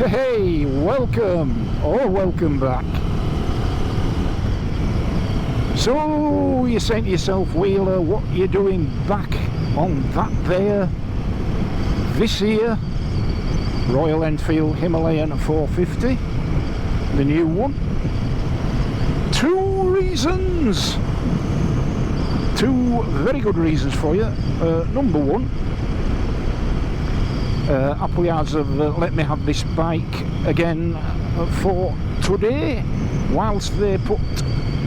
Hey, welcome or welcome back. So you're saying to yourself, Wheeler, what are you doing back on that there this year Royal Enfield Himalayan 450, the new one? Two reasons, two very good reasons for you. Number one, Appleyards have let me have this bike again for today, whilst they put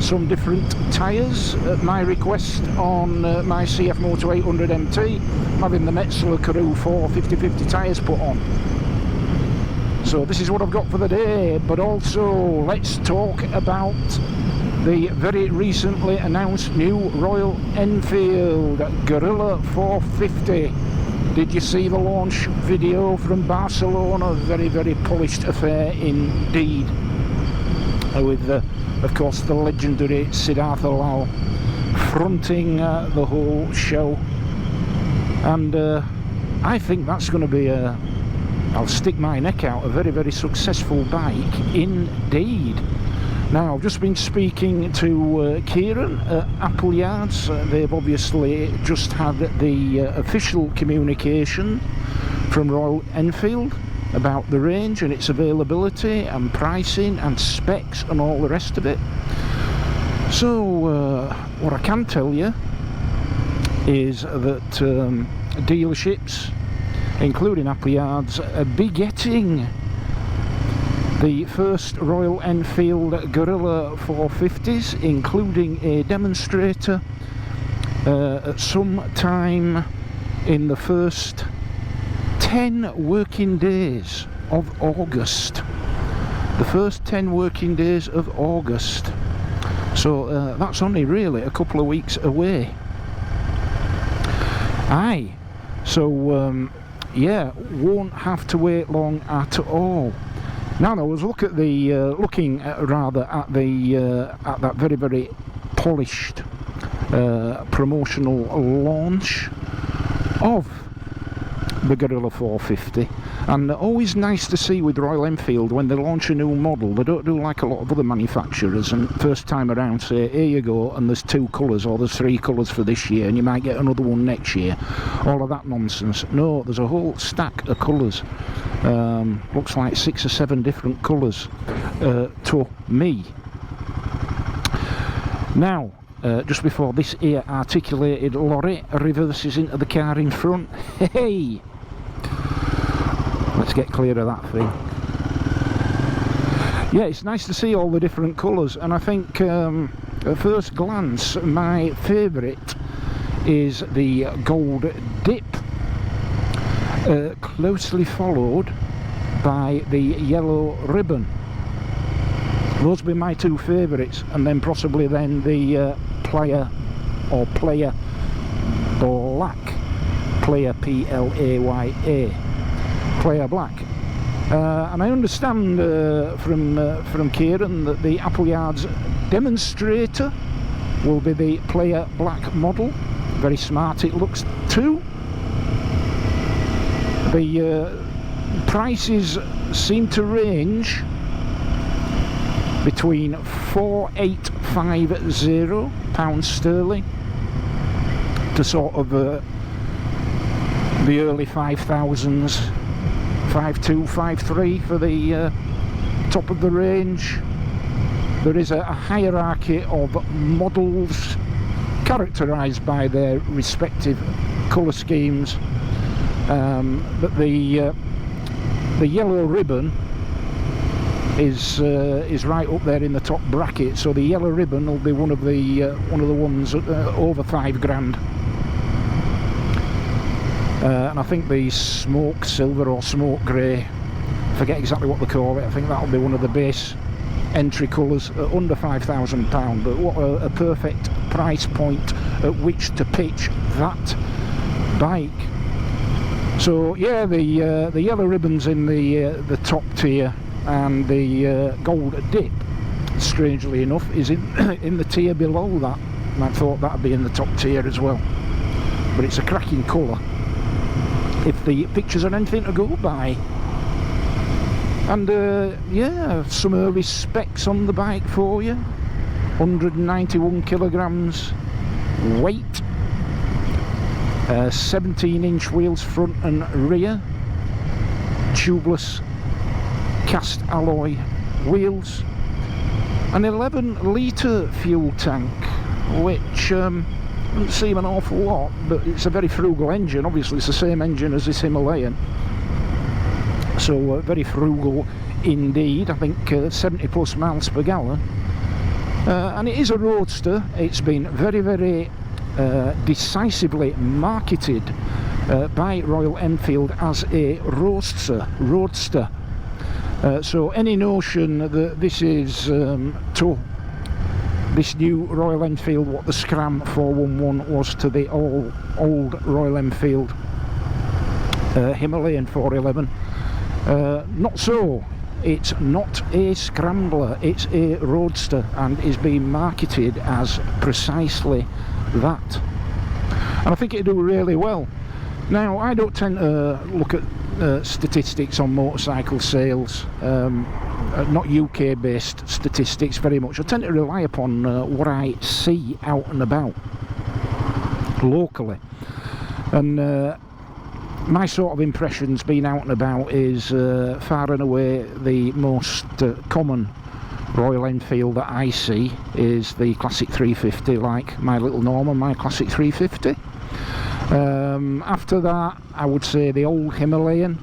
some different tyres at my request on my CF Moto 800 MT, having the Metzeler Karoo 4 50/50 tyres put on. So this is what I've got for the day, but also let's talk about the very recently announced new Royal Enfield Guerrilla 450. Did you see the launch video from Barcelona? Very, very polished affair indeed. With, of course, the legendary Siddhartha Lal fronting the whole show. And I think that's going to be I'll stick my neck out, a very, very successful bike indeed. Now, I've just been speaking to Kieran at Appleyards. They've obviously just had the official communication from Royal Enfield about the range and its availability and pricing and specs and all the rest of it. So, what I can tell you is that dealerships, including Appleyards, be getting the first Royal Enfield Guerrilla 450s, including a demonstrator, at some time in the first 10 working days of August. The first 10 working days of August. So that's only really a couple of weeks away. Aye. So yeah, won't have to wait long at all. Now, I was looking at that very, very polished promotional launch of the Guerrilla 450, and always nice to see with Royal Enfield when they launch a new model. They don't do like a lot of other manufacturers and first time around say, here you go, and there's 2 colours or there's 3 colours for this year and you might get another one next year. All of that nonsense. No, there's a whole stack of colours. Looks like 6 or 7 different colours to me. Now, just before this here articulated lorry reverses into the car in front, hey! Let's get clear of that thing. Yeah, it's nice to see all the different colours, and I think at first glance my favourite is the gold dip, closely followed by the yellow ribbon. Those would be my 2 favourites, and then possibly then the player black, player Playa, player black. And I understand from Kieran that the Appleyards demonstrator will be the player black model. Very smart it looks too. The prices seem to range between £4,850 sterling to sort of the early 5,000s, 5,200, 5,300 for the top of the range. There is a hierarchy of models characterised by their respective colour schemes, but the yellow ribbon is right up there in the top bracket. So the yellow ribbon will be one of the ones over £5,000. And I think the smoke silver or smoke grey, I forget exactly what they call it, I think that'll be one of the base entry colours at under £5,000. But what a perfect price point at which to pitch that bike. So yeah, the yellow ribbons in the top tier, and the gold dip, strangely enough, is in the tier below that. And I thought that'd be in the top tier as well. But it's a cracking colour, if the pictures are anything to go by. And yeah, some early specs on the bike for you. 191 kilograms weight, 17-inch wheels front and rear, tubeless cast alloy wheels, an 11-litre fuel tank, which doesn't seem an awful lot, but it's a very frugal engine. Obviously it's the same engine as this Himalayan, so very frugal indeed. I think 70 plus miles per gallon, and it is a roadster. It's been very, very decisively marketed by Royal Enfield as a roadster. So any notion that this is to this new Royal Enfield what the Scram 411 was to the old Royal Enfield Himalayan 411, not so. It's not a scrambler, it's a roadster, and is being marketed as precisely that. And I think it'll do really well. Now, I don't tend to look at statistics on motorcycle sales, not UK based statistics very much. I tend to rely upon what I see out and about locally, and my sort of impressions being out and about is far and away the most common Royal Enfield that I see is the Classic 350, like my little Norman, my Classic 350. After that, I would say the old Himalayan,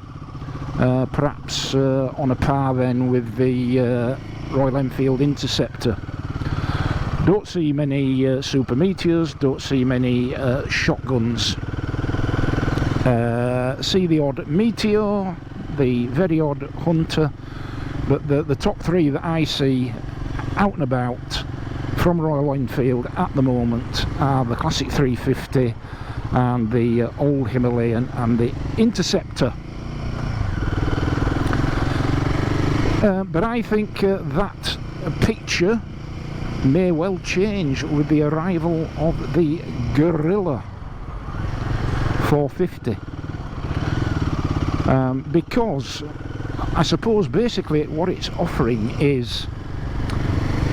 perhaps on a par then with the Royal Enfield Interceptor. Don't see many Super Meteors, don't see many shotguns. See the odd Meteor, the very odd Hunter, but the top three that I see out and about from Royal Enfield at the moment are the Classic 350 and the old Himalayan and the Interceptor. But I think that picture may well change with the arrival of the Guerrilla 450, because I suppose basically what it's offering is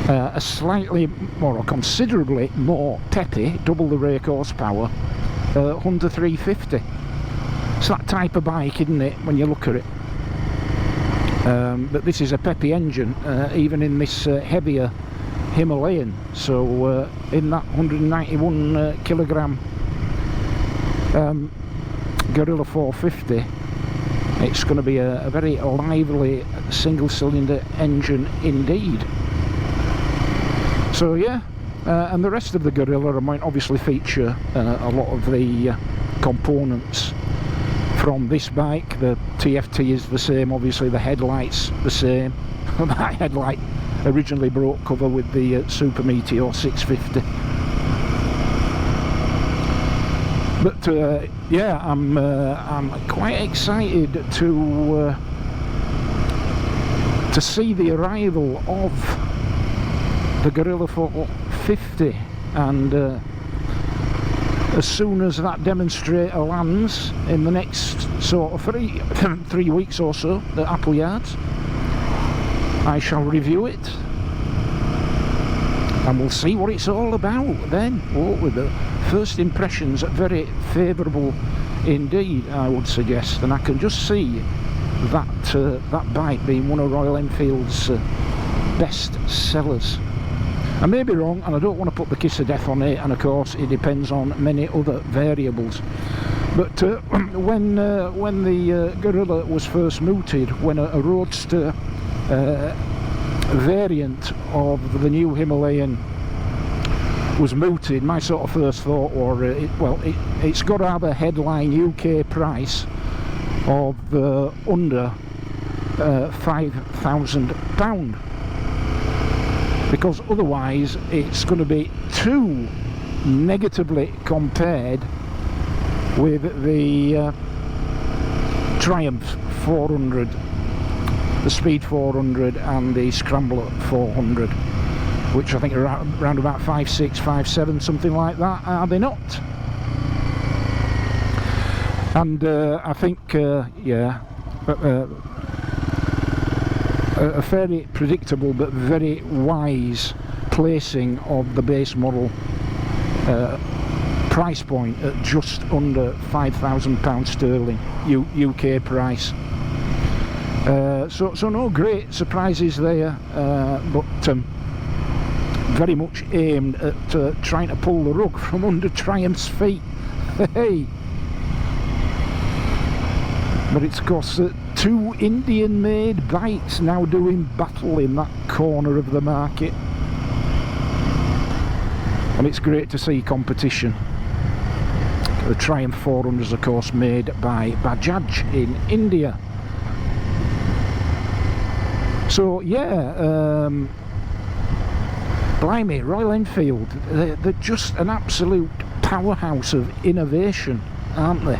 a slightly more, or considerably more peppy, double the rake horsepower Honda 350. It's that type of bike, isn't it, when you look at it? But this is a peppy engine, even in this heavier Himalayan. So in that 191 kilogram Guerrilla 450, it's going to be a very lively single cylinder engine indeed. So yeah, and the rest of the Guerrilla might obviously feature a lot of the components from this bike. The TFT is the same, obviously the headlights the same. My headlight originally broke cover with the Super Meteor 650. But yeah, I'm quite excited to see the arrival of the Guerrilla 450, and as soon as that demonstrator lands in the next sort of three weeks or so at Apple Yards, I shall review it and we'll see what it's all about then. With the first impressions very favourable indeed, I would suggest, and I can just see that bike being one of Royal Enfield's best sellers. I may be wrong, and I don't want to put the kiss of death on it, and of course it depends on many other variables. But when the Guerrilla was first mooted, when a roadster variant of the new Himalayan was mooted, my sort of first thought was, it's got to have a headline UK price of under £5,000, because otherwise it's going to be too negatively compared with the Triumph 400, the Speed 400 and the Scrambler 400, which I think are around about 5.6, 5.7, something like that, are they not? And I think, yeah, a fairly predictable but very wise placing of the base model price point at just under £5,000 sterling UK price. So no great surprises there, but very much aimed at trying to pull the rug from under Triumph's feet. Hey! But it's because two Indian-made bikes now doing battle in that corner of the market, and it's great to see competition. The Triumph 400 is of course made by Bajaj in India. So yeah, blimey, Royal Enfield, they're just an absolute powerhouse of innovation, aren't they?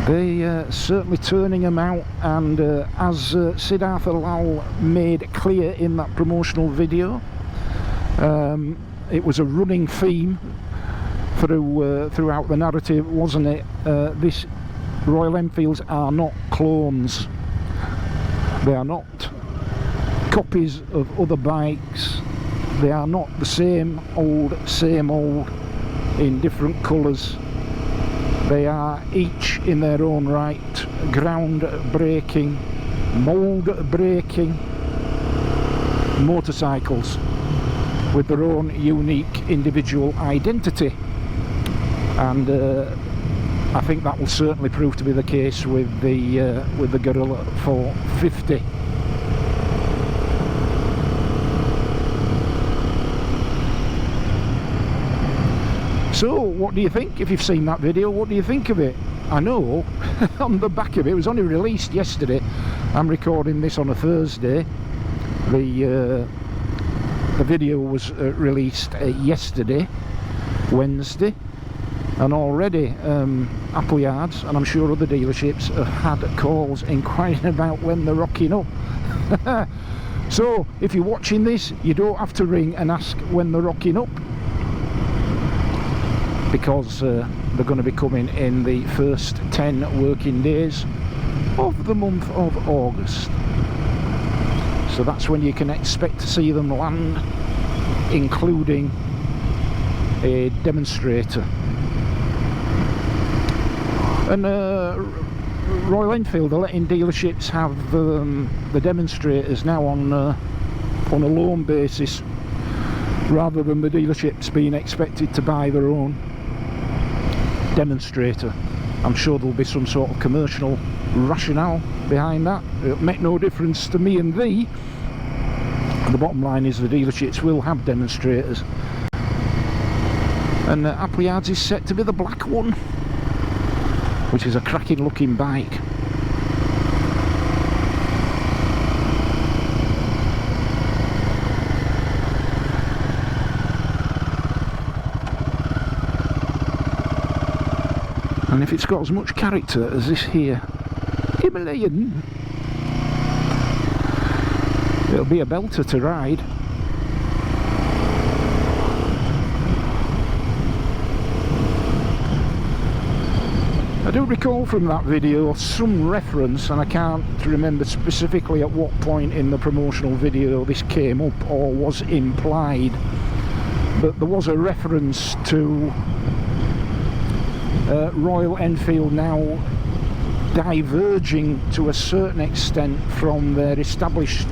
They're certainly turning them out, and as Siddhartha Lal made clear in that promotional video, it was a running theme throughout the narrative, wasn't it? This Royal Enfields are not clones. They are not copies of other bikes. They are not the same old in different colours. They are each in their own right ground-breaking, mould-breaking motorcycles with their own unique individual identity, and I think that will certainly prove to be the case with the Guerrilla 450. So, what do you think? If you've seen that video, what do you think of it? I know, on the back of it, it was only released yesterday. I'm recording this on a Thursday. The video was released yesterday, Wednesday, and already Appleyards, and I'm sure other dealerships, have had calls inquiring about when they're rocking up. So, if you're watching this, you don't have to ring and ask when they're rocking up, because they're going to be coming in the first 10 working days of the month of August. So that's when you can expect to see them land, including a demonstrator. And Royal Enfield are letting dealerships have the demonstrators now on a loan basis, rather than the dealerships being expected to buy their own demonstrator. I'm sure there'll be some sort of commercial rationale behind that. It'll make no difference to me and thee. The bottom line is the dealerships will have demonstrators, and Appleyards is set to be the black one, which is a cracking looking bike. And if it's got as much character as this here Himalayan, it'll be a belter to ride. I do recall from that video some reference, and I can't remember specifically at what point in the promotional video this came up or was implied, but there was a reference to Royal Enfield now diverging to a certain extent from their established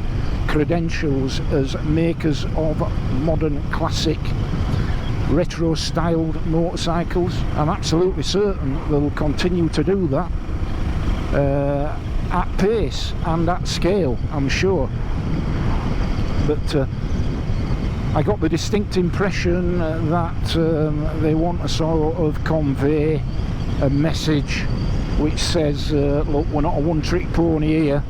credentials as makers of modern classic retro styled motorcycles. I'm absolutely certain they'll continue to do that at pace and at scale, I'm sure, but I got the distinct impression that they want to sort of convey a message which says, look, we're not a one-trick pony here.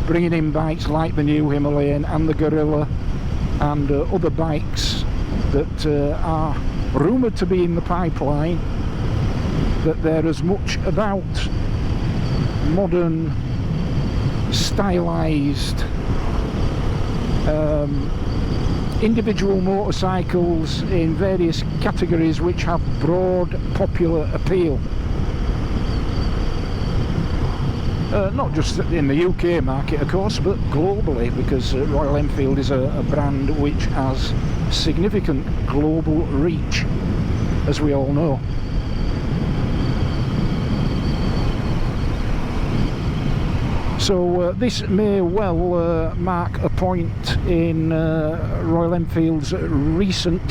Bringing in bikes like the new Himalayan and the Guerrilla and other bikes that are rumoured to be in the pipeline, that they're as much about modern, stylised individual motorcycles in various categories which have broad popular appeal. not just in the UK market of course, but globally, because Royal Enfield is a brand which has significant global reach, as we all know. So this may well mark a point in Royal Enfield's recent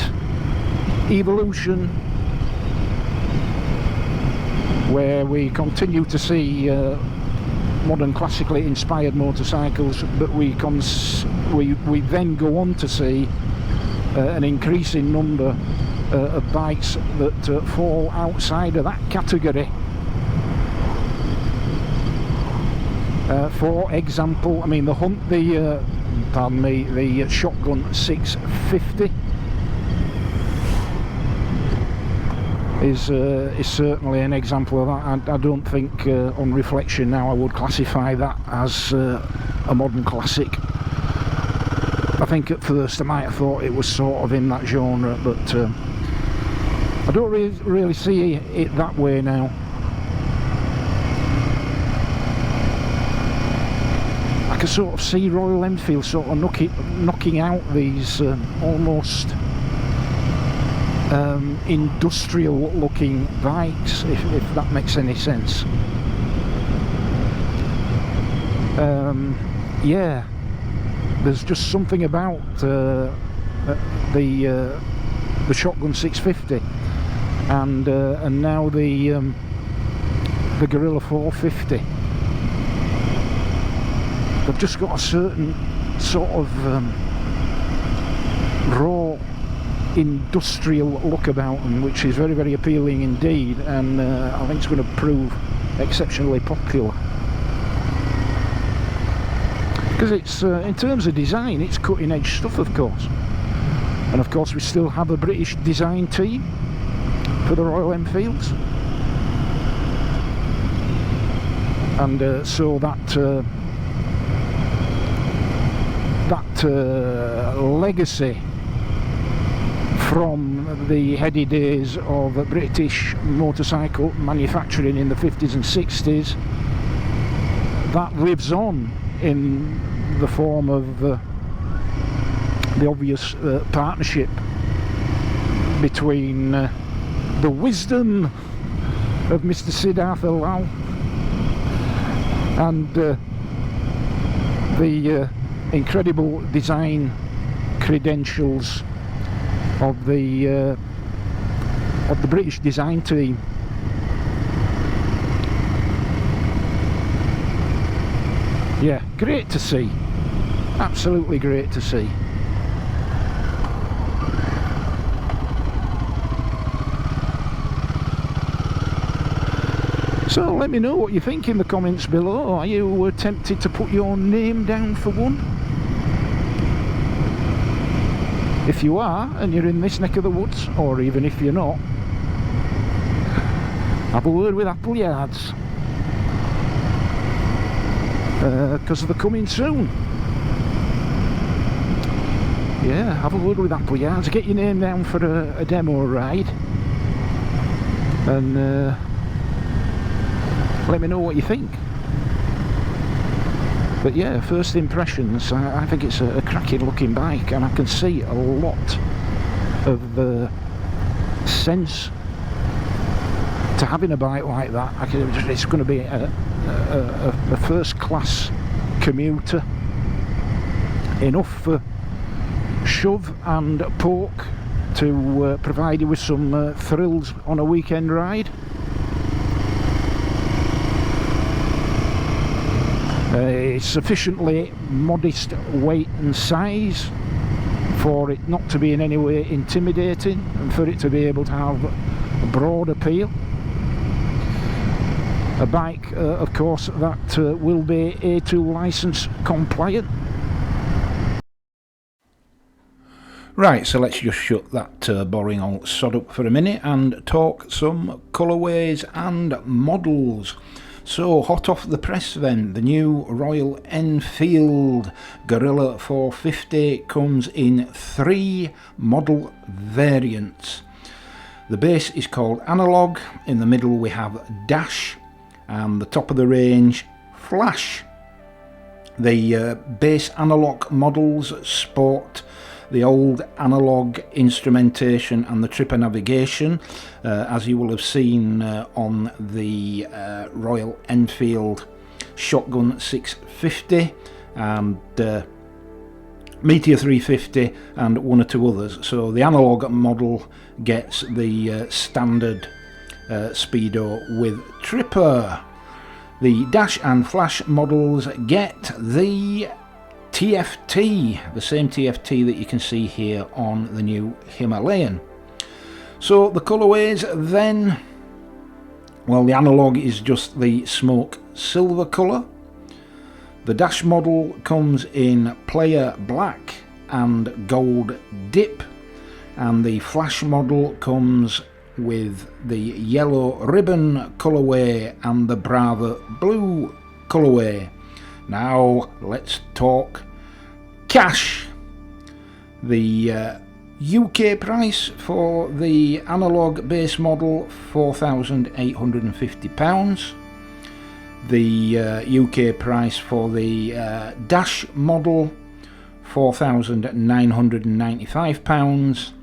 evolution, where we continue to see modern classically inspired motorcycles, but we then go on to see an increasing number of bikes that fall outside of that category. For example, I mean the Shotgun 650 is certainly an example of that. I don't think, on reflection now, I would classify that as a modern classic. I think at first I might have thought it was sort of in that genre, but I don't really see it that way now. I can sort of see Royal Enfield sort of knocking out these almost industrial looking bikes, if that makes any sense. Yeah, there's just something about the Shotgun 650 and now the Guerrilla 450. They've just got a certain sort of raw industrial look about them, which is very, very appealing indeed, and I think it's going to prove exceptionally popular, because it's in terms of design, it's cutting edge stuff, of course. And of course we still have a British design team for the Royal Enfields, and so that legacy from the heady days of British motorcycle manufacturing in the 50s and 60s, that lives on in the form of the obvious partnership between the wisdom of Mr. Siddhartha Lal and the incredible design credentials of the British design team. Yeah, great to see, absolutely great to see. So let me know what you think in the comments below. Are you tempted to put your name down for one? If you are, and you're in this neck of the woods, or even if you're not, have a word with Appleyards, because they're coming soon. Yeah, have a word with Appleyards, get your name down for a demo ride, and let me know what you think. But yeah, first impressions, I think it's a cracking looking bike, and I can see a lot of the sense to having a bike like that. It's going to be a first class commuter, enough for shove and poke to provide you with some thrills on a weekend ride. It's sufficiently modest weight and size for it not to be in any way intimidating, and for it to be able to have a broad appeal. A bike, of course, that will be A2 licence compliant. Right, so let's just shut that boring old sod up for a minute and talk some colourways and models. So, hot off the press then, the new Royal Enfield Guerrilla 450 comes in 3 model variants. The base is called Analog, in the middle we have Dash, and the top of the range flash. The base analogue models sport the old analogue instrumentation and the tripper navigation, as you will have seen on the Royal Enfield Shotgun 650 and Meteor 350 and one or two others. So the analogue model gets the standard speedo with tripper. The dash and flash models get the TFT, the same TFT that you can see here on the new Himalayan. So the colourways then, well, the analogue is just the smoke silver colour. The dash model comes in player black and gold dip, and the flash model comes with the yellow ribbon colourway and the Brava blue colourway. Now let's talk cash. The UK price for the analogue base model £4,850. The UK price for the dash model £4,995,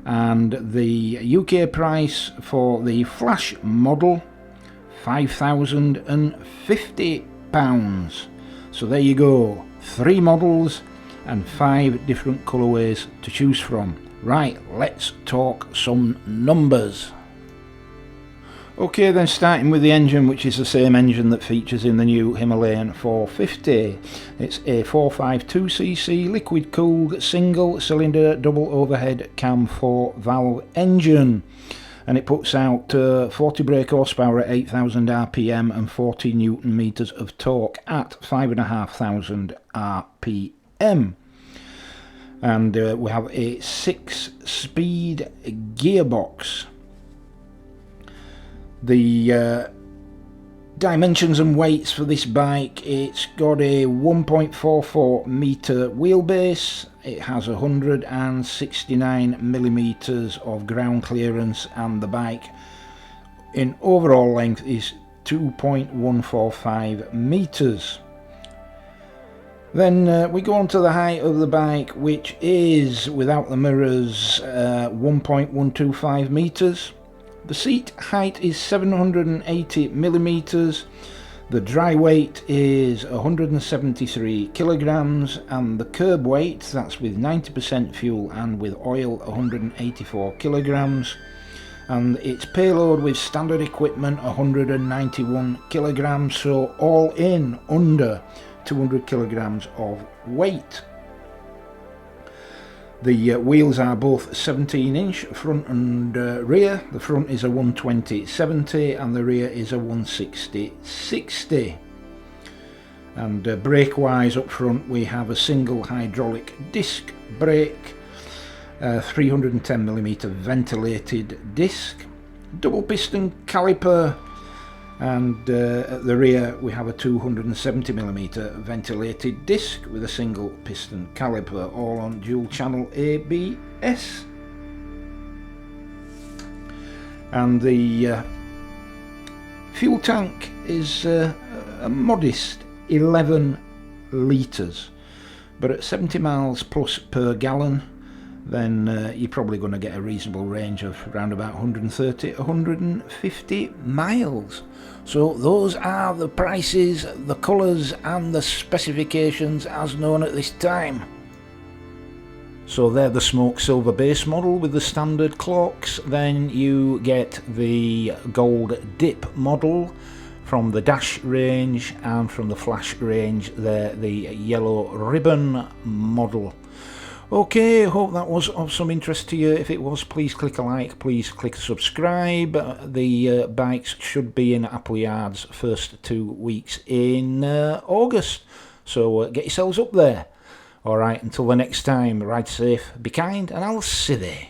and the UK price for the flash model £5,050. So there you go, 3 models and 5 different colourways to choose from. Right, let's talk some numbers. Okay, then, starting with the engine, which is the same engine that features in the new Himalayan 450. It's a 452cc liquid cooled single cylinder double overhead cam 4 valve engine, and it puts out 40 brake horsepower at 8,000 rpm and 40 newton meters of torque at 5,500 rpm. And we have a 6-speed gearbox. The dimensions and weights for this bike: it's got a 1.44 meter wheelbase, it has 169 millimeters of ground clearance, and the bike in overall length is 2.145 meters. Then we go on to the height of the bike, which is, without the mirrors, 1.125 meters. The seat height is 780 millimeters. The dry weight is 173 kilograms, and the curb weight, that's with 90% fuel and with oil, 184 kilograms. And its payload with standard equipment, 191 kilograms, so all in under 200 kilograms of weight. The wheels are both 17-inch front and rear. The front is a 120/70 and the rear is a 160/60. And brake wise, up front we have a single hydraulic disc brake, 310mm ventilated disc, double piston caliper, and at the rear we have a 270mm ventilated disc with a single piston caliper, all on dual channel ABS. And the fuel tank is a modest 11 litres, but at 70 miles plus per gallon, then you're probably going to get a reasonable range of around about 130-150 miles. So those are the prices, the colours and the specifications as known at this time. So they're the smoke silver base model with the standard clocks. Then you get the gold dip model from the dash range, and from the flash range they're the yellow ribbon model. Okay, hope that was of some interest to you. If it was, please click a like, please click subscribe. The bikes should be in Appleyard's first 2 weeks in August, so get yourselves up there. Alright, until the next time, ride safe, be kind, and I'll see you there.